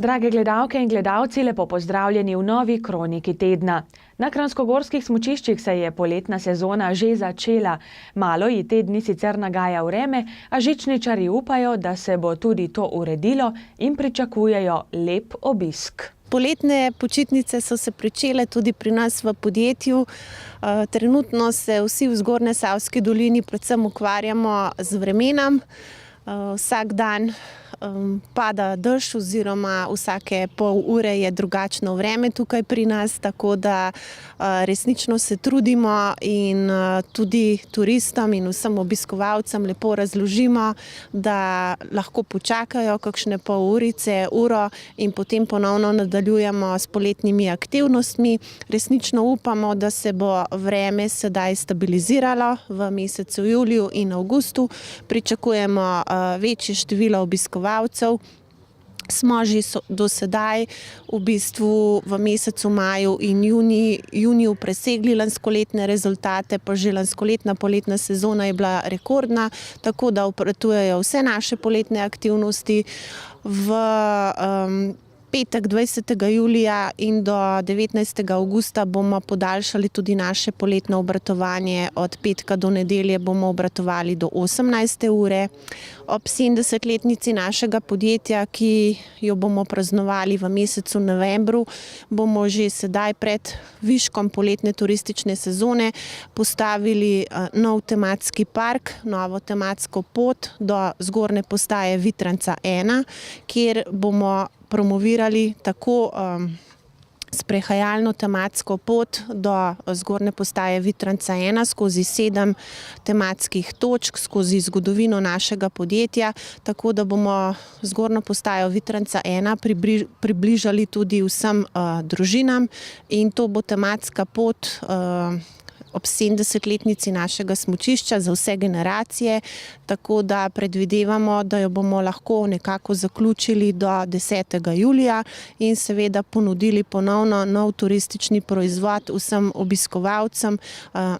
Drage gledalke in gledalci, lepo pozdravljeni v novi kroniki tedna. Na kranjskogorskih smučiščih se je poletna sezona že začela. Malo ji te dni sicer nagaja vreme, a žičničarji upajo, da se bo tudi to uredilo in pričakujejo lep obisk. Poletne počitnice so se pričele tudi pri nas v podjetju. Trenutno se vsi v Zgornjesavski dolini predvsem ukvarjamo z vremenom. Vsak dan pada dež oziroma vsake pol ure je drugačno vreme tukaj pri nas, tako da resnično se trudimo in tudi turistom in vsem obiskovalcem lepo razložimo, da lahko počakajo kakšne pol urice, uro in potem ponovno nadaljujemo s poletnimi aktivnostmi. Resnično upamo, da se bo vreme sedaj stabiliziralo v mesecu juliju in avgustu. Pričakujemo večje število obiskovalcev. Smo že do sedaj v bistvu v mesecu maju in juniju presegli lanskoletne rezultate, pa že lanskoletna poletna sezona je bila rekordna, tako da obratujejo vse naše poletne aktivnosti. V petek 20. julija in do 19. avgusta bomo podaljšali tudi naše poletno obratovanje. Od petka do nedelje bomo obratovali do 18. ure. Ob 70-letnici našega podjetja, ki jo bomo praznovali v mesecu novembru, bomo že sedaj pred viškom poletne turistične sezone postavili nov tematski park, novo tematsko pot do zgornje postaje Vitranca 1, kjer bomo promovirali tako sprehajalno tematsko pot do zgornje postaje Vitranca 1 skozi 7 tematskih točk, skozi zgodovino našega podjetja, tako da bomo zgornjo postajo Vitranca 1 približali tudi vsem družinam in to bo tematska pot ob 70-letnici našega smučišča za vse generacije, tako da predvidevamo, da jo bomo lahko nekako zaključili do 10. julija in seveda ponudili ponovno nov turistični proizvod vsem obiskovalcem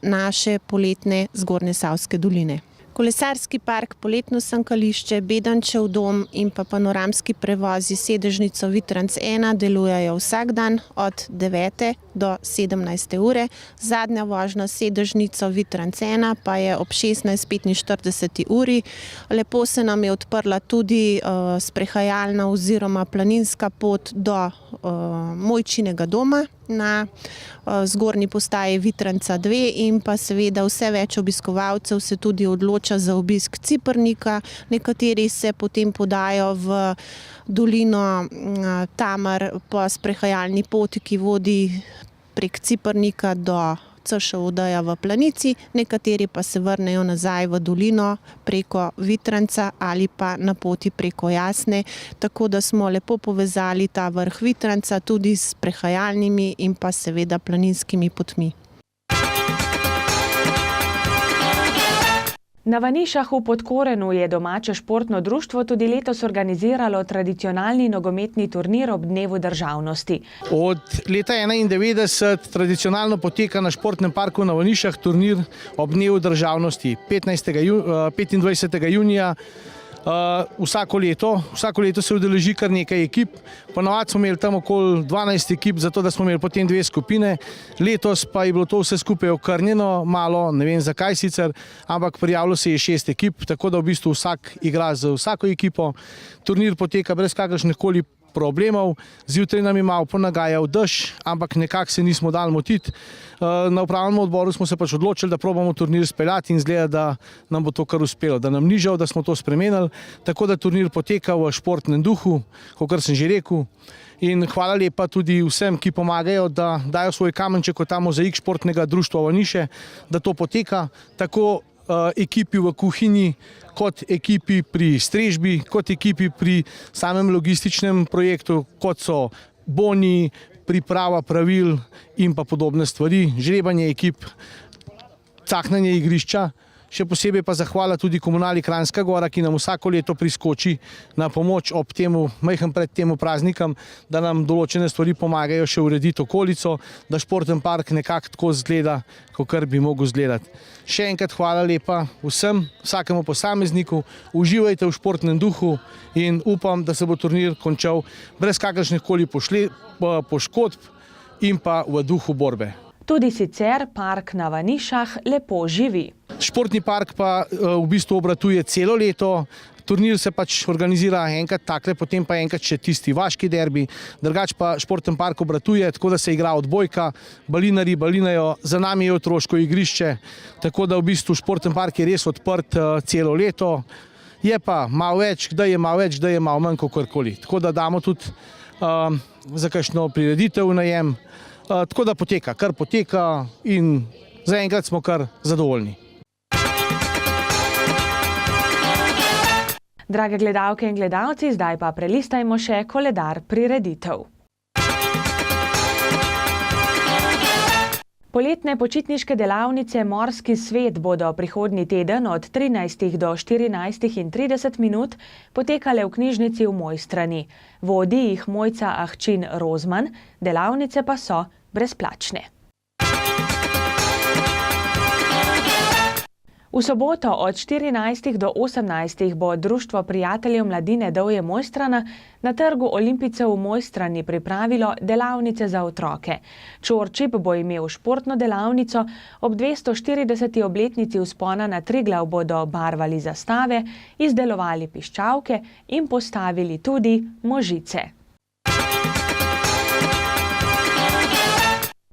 naše poletne Zgornjesavske doline. Kolesarski park, poletno sankališče, Bedančev dom in pa panoramski prevozi s sedežnico Vitranc 1 delujejo vsak dan od 9. do 17. ure. Zadnja vožnja s sedežnico Vitranc 1 pa je ob 16:45 uri. Lepo se nam je odprla tudi sprehajalna oziroma planinska pot do Mojčinega doma na zgornji postaji Vitranca 2 in pa seveda vse več obiskovalcev se tudi odloča za obisk Ciprnika. Nekateri se potem podajo v dolino Tamar po sprehajalni poti, ki vodi prek Ciprnika do Odeja v Planici, nekateri pa se vrnejo nazaj v dolino preko Vitranca ali pa na poti preko Jasne, tako da smo lepo povezali ta vrh Vitranca tudi s prehajalnimi in pa seveda planinskimi potmi. Na Vanišah v Podkorenu je domače športno društvo tudi letos organiziralo tradicionalni nogometni turnir ob dnevu državnosti. Od leta 1991 tradicionalno poteka na športnem parku na Vanišah turnir ob dnevu državnosti 25. junija. Vsako leto se udeleži kar nekaj ekip, ponavadi smo imeli tam okoli 12 ekip, zato da smo imeli potem 2 skupine. Letos pa je bilo to vse skupaj okrnjeno, malo, ne vem zakaj sicer, ampak prijavilo se je 6 ekip, tako da v bistvu vsak igra z vsako ekipo. Turnir poteka brez kakršnih koli problemov. Zjutraj nam je malo ponagajal dež, ampak nekako se nismo dali motiti. Na upravnem odboru smo se pač odločili, da probamo turnir speljati in izgleda, da nam bo to kar uspelo, da nam ni žal, da smo to spremenili, tako da turnir poteka v športnem duhu, kakor sem že rekel. In hvala lepa tudi vsem, ki pomagajo, da dajo svoj kamenček v ta mozaik športnega društva Vaniše, da to poteka tako ekipi v kuhinji, kot ekipi pri strežbi, kot ekipi pri samem logističnem projektu, kot so boni, priprava pravil in pa podobne stvari, žrebanje ekip, cahnanje igrišča Še posebej pa zahvala tudi komunali Kranjska Gora, ki nam vsako leto priskoči na pomoč ob temu, majhen pred temu praznikom, da nam določene stvari pomagajo še urediti okolico, da športni park nekako tako izgleda, kakor bi mogel izgledati. Še enkrat hvala lepa vsem, vsakemu posamezniku, uživajte v športnem duhu in upam, da se bo turnir končal brez kakršnih koli poškodb in pa v duhu borbe. Tudi sicer park na Vanišah lepo živi. Športni park pa v bistvu obratuje celo leto, turnir se pač organizira enkrat takle, potem pa enkrat še tisti vaški derbi, drugače pa športni park obratuje, tako da se igra odbojka, balinari balinajo, za nami je otroško igrišče, tako da v bistvu športni park je res odprt celo leto, je pa malo več, kdaj je malo več, kdaj je malo manj kakorkoli, tako da damo tudi za kakšno prireditev najem, tako da poteka, kar poteka in zaenkrat smo kar zadovoljni. Drage gledalke in gledalci, zdaj pa prelistajmo še koledar prireditev. Poletne počitniške delavnice Morski svet bodo prihodnji teden od 13 do 14:30 minut potekale v knjižnici v Mojstrani. Vodi jih Mojca Ahčin Rozman, delavnice pa so brezplačne. V soboto od 14 do 18 bo Društvo prijateljev mladine Dovje Mojstrana na trgu Olimpijcev v Mojstrani pripravilo delavnice za otroke. Čorčip bo imel športno delavnico, ob 240. obletnici vzpona na Triglav bodo barvali zastave, izdelovali piščalke in postavili tudi možice.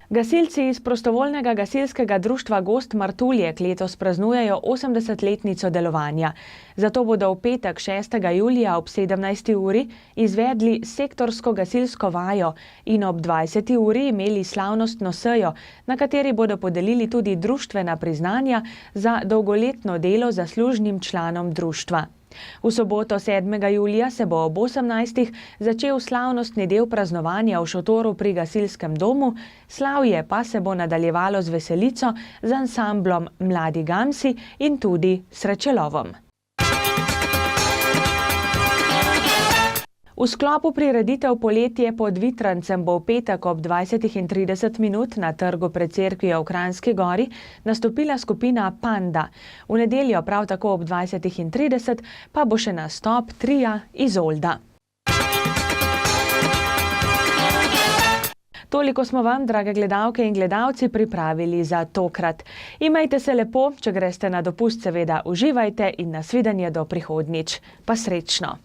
Gasilci iz prostovoljnega gasilskega društva Gozd Martuljek letos praznujejo 80-letnico delovanja. Zato bodo v petek 6. julija ob 17. uri izvedli sektorsko gasilsko vajo in ob 20. uri imeli slavnostno sejo, na kateri bodo podelili tudi društvena priznanja za dolgoletno delo zaslužnim članom društva. V soboto 7. julija se bo ob 18. začel slavnostni del praznovanja v šotoru pri gasilskem domu, slavje pa se bo nadaljevalo z veselico z ansamblom Mladi Gamsi in tudi srečelovom. V sklopu prireditev Poletje pod Vitrancem bo v petek ob 20:30 minut na trgu pred cerkvijo v Kranjski Gori nastopila skupina Panda. V nedeljo prav tako ob 20:30 pa bo še nastop tria Izolda. Toliko smo vam, drage gledalke in gledalci, pripravili za tokrat. Imejte se lepo, če greste na dopust, seveda uživajte in nasvidenje do prihodnjič. Pa srečno!